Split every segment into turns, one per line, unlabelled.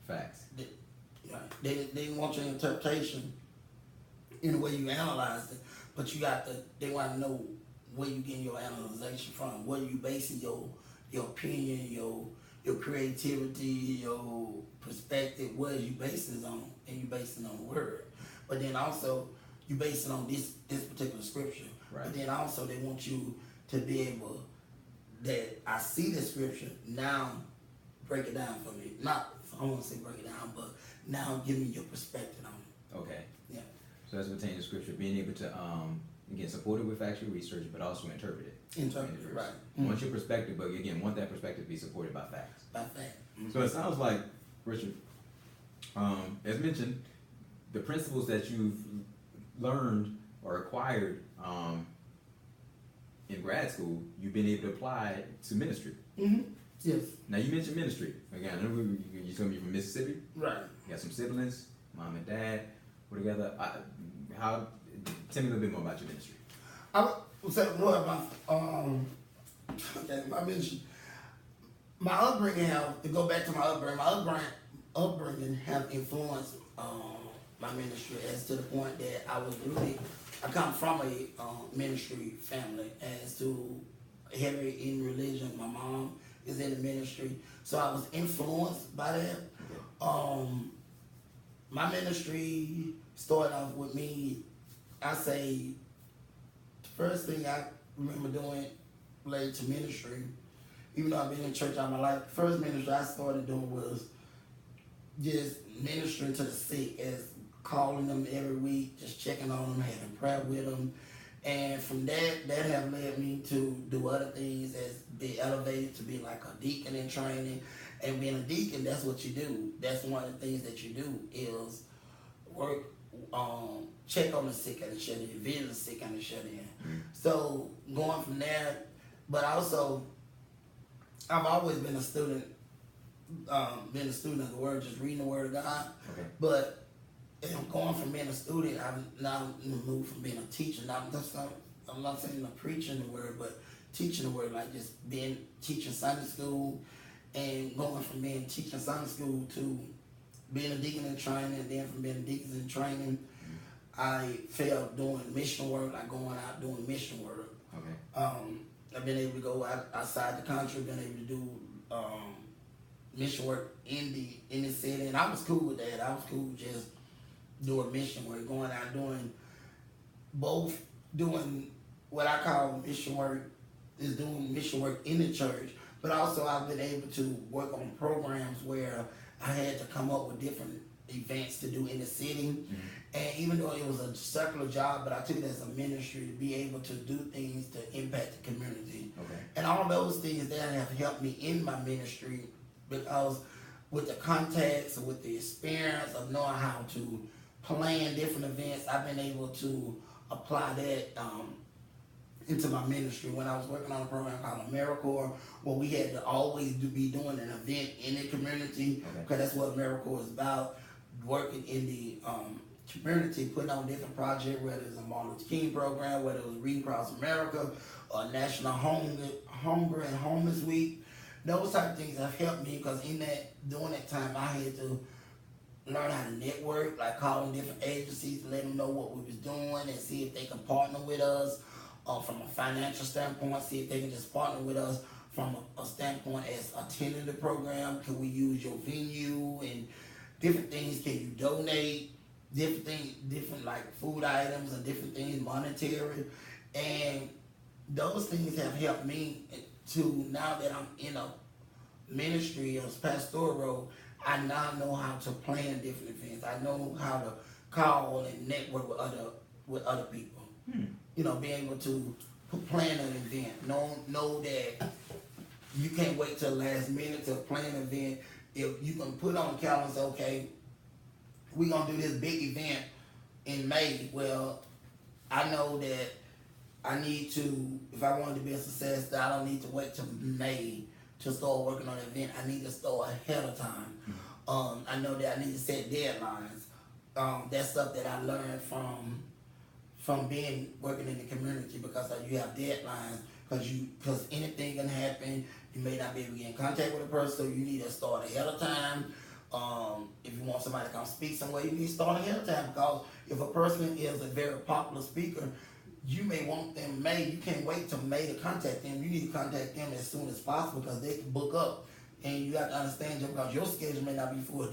Facts.
They want your interpretation in the way you analyze it, but they want to know where you getting your analyzation from, where you basing your opinion, your creativity, your perspective, what are you basing it on, and you basing it on the word. But then also you base it on this particular scripture.
Right.
But then also they want you to be able that I see the scripture, now break it down for me. Not I don't want to say break it down, but now give me your perspective on it.
Okay.
Yeah.
So that's pertaining to scripture, being able to again support it with factual research, but also interpret it.
Interpret it, right.
Want your perspective, but again, want that perspective to be supported by facts.
By fact.
So it sounds like, Richard, as mentioned, the principles that you've learned or acquired in grad school, you've been able to apply to ministry.
Mm-hmm. Yes.
Now you mentioned ministry. Again, I know you told me you're from Mississippi.
Right.
You got some siblings, mom and dad. We're together. Tell me a little bit more about your ministry.
I would say more about okay, my ministry. My upbringing to go back to my upbringing have influenced my ministry as to the point that I come from a ministry family as to heavy in religion. My mom is in the ministry, so I was influenced by that. My ministry started off with me. I say the first thing I remember doing related to ministry, even though I've been in church all my life, the first ministry I started doing was just ministering to the sick, as calling them every week, just checking on them, having prayer with them. And from that have led me to do other things, as be elevated to be like a deacon in training. And being a deacon, that's what you do. That's one of the things that you do is work, check on the sick and the shut in, visit the sick and the shut in. Mm-hmm. So going from there, but also I've always been a student of the word, just reading the word of God.
Okay.
But if I'm going from being a student, I've now moved from being a teacher. I'm not saying I'm preaching the word, but teaching the word, like just teaching Sunday school, and going from being teaching Sunday school to being a deacon in training, and then from being a deacon in training, I felt doing mission work, like going out doing mission work.
Okay.
I've been able to go outside the country, been able to do mission work in the city, and I was cool with that. I was cool just doing mission work, going out doing what I call mission work, is doing mission work in the church, but also I've been able to work on programs where I had to come up with different events to do in the city. Mm-hmm. And even though it was a secular job, but I took it as a ministry to be able to do things to impact the community.
Okay.
And all those things that have helped me in my ministry, because with the context and with the experience of knowing how to plan different events, I've been able to apply that into my ministry. When I was working on a program called AmeriCorps, where we had to always be doing an event in the community, because that's what AmeriCorps is about, working in the community, putting on different projects, whether it's a Martin Luther King program, whether it was Reading Across America, or National Hunger and Homeless Week. Those type of things have helped me, because during that time I had to learn how to network, like calling different agencies to let them know what we was doing and see if they can partner with us from a financial standpoint, see if they can just partner with us from a standpoint as attending the program. Can we use your venue and different things? Can you donate different things, different like food items and different things, monetary? And those things have helped me to, now that I'm in a ministry or pastoral, I now know how to plan different events. I know how to call and network with other people. You know, being able to plan an event. Know that you can't wait till the last minute to plan an event. If you can put on the calendar and say, okay, we're gonna do this big event in May. Well, I know that I need to, if I want it to be a success, that I don't need to wait till May to start working on an event. I need to start ahead of time. I know that I need to set deadlines. That's stuff that I learned from working in the community, because you have deadlines, because anything can happen. You may not be able to get in contact with a person, so you need to start ahead of time. want somebody to come speak somewhere, you need to start ahead of time, because if a person is a very popular speaker, you may want them May, you can't wait till May to contact them, you need to contact them as soon as possible, because they can book up. And you got to understand, just because your schedule may not be full,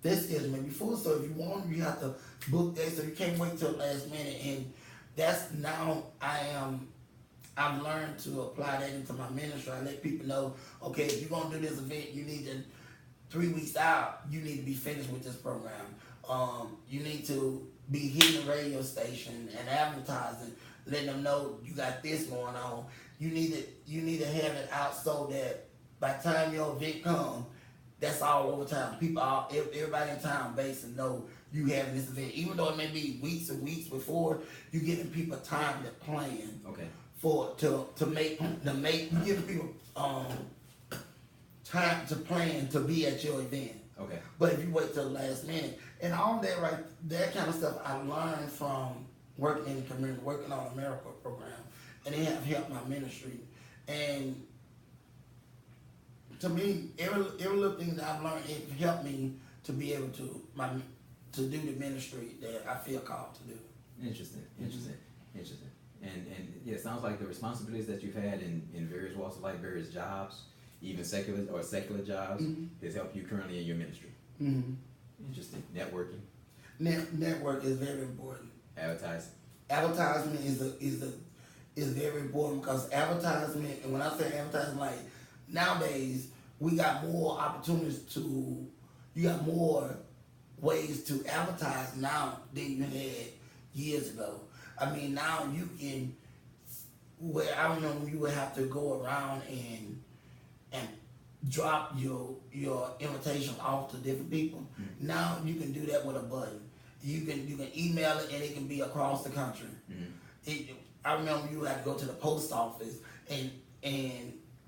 their schedule may be full, so if you want them, you have to book that, so you can't wait till the last minute. And that's now, I've learned to apply that into my ministry. I let people know, okay, if you're gonna do this event, you need to 3 weeks out, you need to be finished with this program. You need to be hitting the radio station and advertising, letting them know you got this going on. You need to have it out so that by the time your event comes, that's all over town. Everybody in town basically know you having this event, even though it may be weeks and weeks before. You giving people time to plan.
Okay.
To make you giving people time to plan to be at your event.
Okay.
But if you wait till the last minute, and all that kind of stuff I learned from working in the community, working on the Miracle program, and they have helped my ministry. And to me, every little thing that I've learned, it helped me to be able to do the ministry that I feel called to do.
Interesting. And yeah, it sounds like the responsibilities that you've had in various walks of life, various jobs, even secular jobs, has helped you currently in your ministry.
Mm-hmm.
Interesting. Networking.
Network is very important.
Advertising.
Advertisement is very important, because advertisement, and when I say advertisement, like nowadays we got more opportunities you got more ways to advertise now than you had years ago. I mean, now you can, where I remember you would have to go around and drop your invitation off to different people.
Mm-hmm.
Now you can do that with a button. You can email it, and it can be across the country.
Mm-hmm.
I remember you had to go to the post office and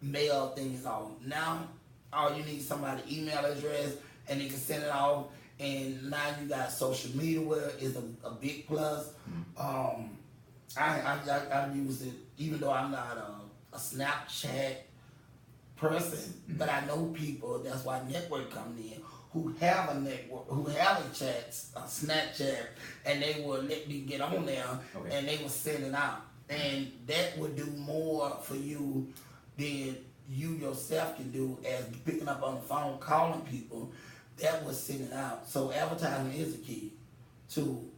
mail things off. Now all you need is somebody's email address, and they can send it off. And now you got social media, where is a big plus. I use it, even though I'm not a Snapchat person, but I know people. That's why network coming in, who have a network, who have a Snapchat, and they will let me get on there, and they will send it out, and that would do more for you than you yourself can do, as picking up on the phone, calling people. That was sending out. So advertising is a key to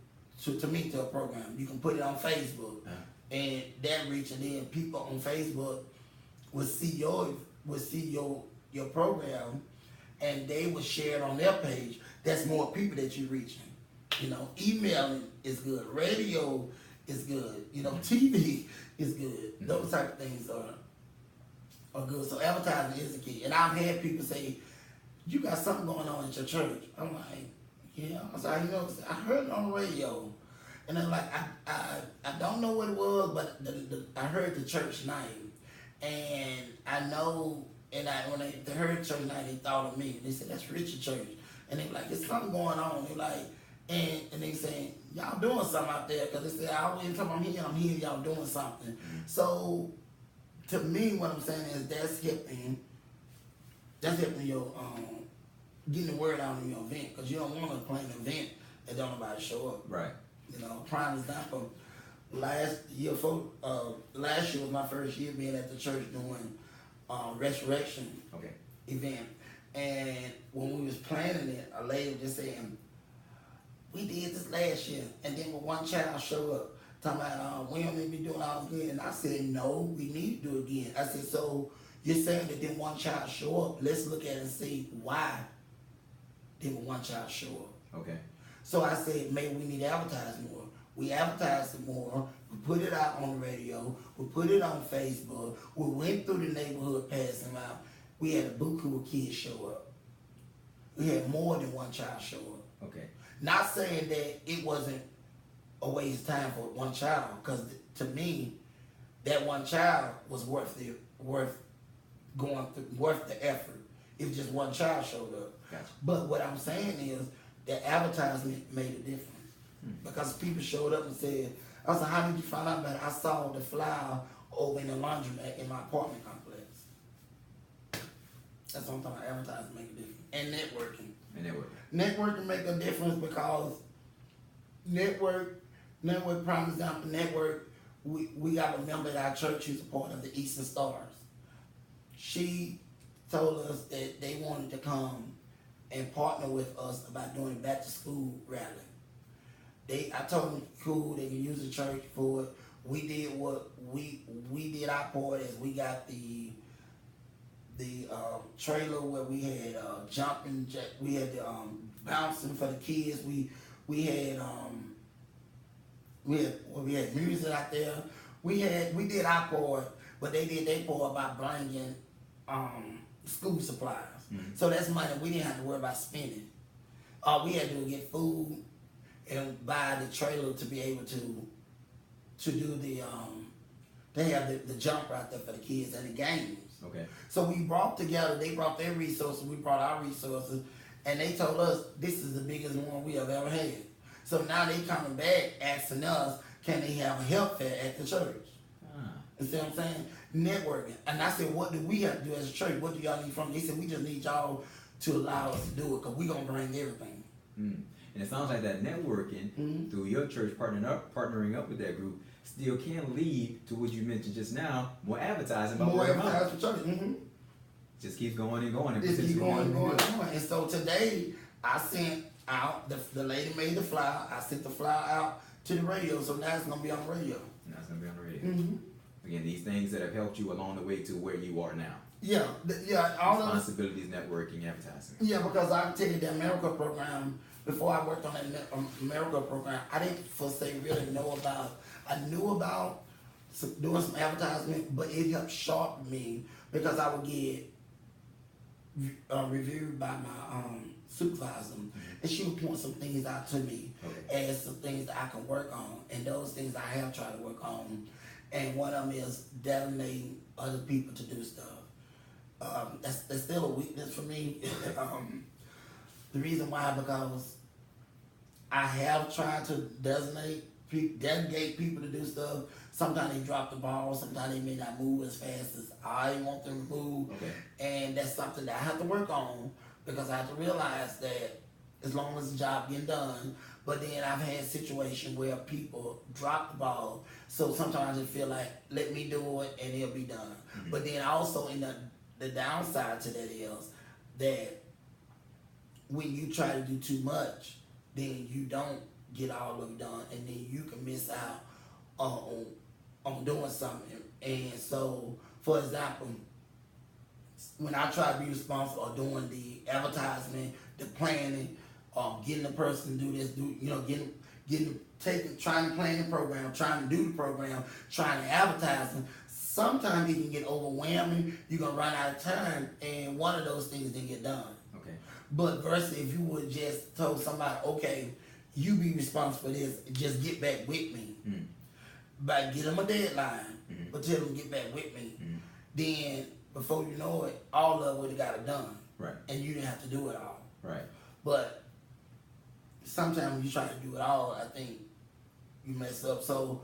me, to a program. You can put it on Facebook, and that reach, and then people on Facebook will see your program, and they will share it on their page. That's more people that you're reaching. You know, emailing is good, radio is good, you know, TV is good. Those type of things are good. So advertising is a key. And I've had people say, you got something going on at your church. I'm like, yeah. I was like, you know, I heard it on the radio. And they're like, I don't know what it was, but I heard the church name. And I know, and when they heard church name, they thought of me. They said, that's Richard Church. And they like, there's something going on. They like, and they saying, y'all doing something out there. Because they said, every time I'm here, y'all doing something. So, to me, what I'm saying is that's helping your, getting the word out in your event. Because you don't want to plan an event that don't nobody show up.
Right.
You know, prime example, last year was my first year being at the church doing resurrection event. And when we was planning it, a lady was just saying, we did this last year, and then when one child showed up, talking about we don't need to be doing all this again. And I said, no, we need to do it again. I said, so you're saying that then one child show up, let's look at it and see why didn't one child show up.
Okay.
So I said, maybe we need to advertise more. We advertised it more. We put it out on the radio. We put it on Facebook. We went through the neighborhood passing out. We had a buku of kids show up. We had more than one child show up.
Okay.
Not saying that it wasn't a waste of time for one child, because to me, that one child was worth the effort if just one child showed up.
Gotcha.
But what I'm saying is that advertisement made a difference. Because people showed up and said, I was like, how did you find out about it? I saw the flyer over in the laundromat in my apartment complex. That's what I'm talking about. Advertising make a difference. And networking. Networking make a difference because network, prime example, network, we got a member at our church who's a part of the Eastern Stars. She told us that they wanted to come and partner with us about doing a back to school rally. I told them cool, they can use the church for it. We did what we did our part is we got the trailer where we had jumping jack, we had the bouncing for the kids. We had music out there. We did our part, but they did their part by bringing school supplies.
Mm-hmm.
So that's money we didn't have to worry about spending. All we had to do was get food and buy the trailer to be able to do the they have the jump out there for the kids and the games.
Okay.
So we brought together, they brought their resources, we brought our resources, and they told us this is the biggest one we have ever had. So now they coming back asking us, can they have a health fair at the church? You see what I'm saying? Networking. And I said, what do we have to do as a church? What do y'all need from me? They said, we just need y'all to allow us to do it because we're going to bring everything.
Mm. And it sounds like that networking through your church partnering up with that group still can lead to what you mentioned just now, more advertising.
More advertising for church.
Just keeps going and going.
Just keep going and going. And so today, I sent out, the lady made the flyer, I sent the flyer out to the radio, so now it's going to be on the radio.
Now it's going to be on the radio. Again, these things that have helped you along the way to where you are now.
Yeah, all of
responsibilities, networking, advertising.
Yeah, because I can tell you the America program, before I worked on that America program, I didn't really know about, I knew about doing some advertisement, but it helped sharpen me because I would get reviewed by my supervisor, and she would point some things out to me as some things that I can work on, and those things I have tried to work on, and one of them is delegating other people to do stuff. That's still a weakness for me. The reason why, because I have tried to delegate people to do stuff. Sometimes they drop the ball, sometimes they may not move as fast as I want them to move. And that's something that I have to work on, because I have to realize that as long as the job getting done, but then I've had situations where people drop the ball, so sometimes I feel like, let me do it and it'll be done. But then also in the downside to that is that when you try to do too much, then you don't get all of it done, and then you can miss out on doing something. And so, for example, when I try to be responsible for doing the advertisement, the planning, getting the person to do this, trying to plan the program, trying to do the program, trying to advertise them, sometimes it can get overwhelming. You're gonna run out of time, and one of those things didn't get done. But versus if you would just told somebody, okay, you be responsible for this, just get back with me. But give them a deadline, but tell them to get back with me. Then before you know it, all of it would have got it done. And you didn't have to do it all. But sometimes when you try to do it all, I think you mess up. So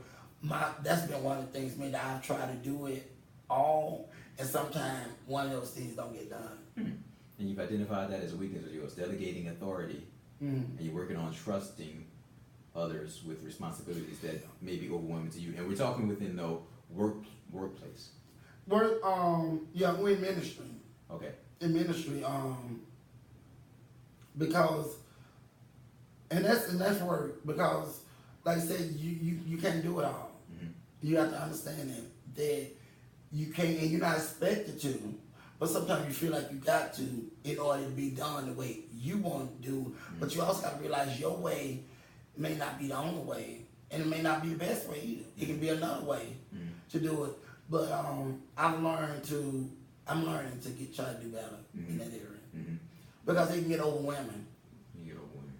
that's been one of the things, that I've tried to do it all, and sometimes one of those things don't get done.
And you've identified that as a weakness of yours, delegating authority, and you're working on trusting others with responsibilities that may be overwhelming to you. And we're talking within the workplace.
We're in ministry. In ministry, because that's work, because like I said, you can't do it all. You have to understand that you can't, and you're not expected to. But sometimes you feel like you got to in order to be done the way you want to do. But you also got to realize your way may not be the only way, and it may not be the best way either. It can be another way to do it. But I'm learning to try to do better in that area, because it can get overwhelming.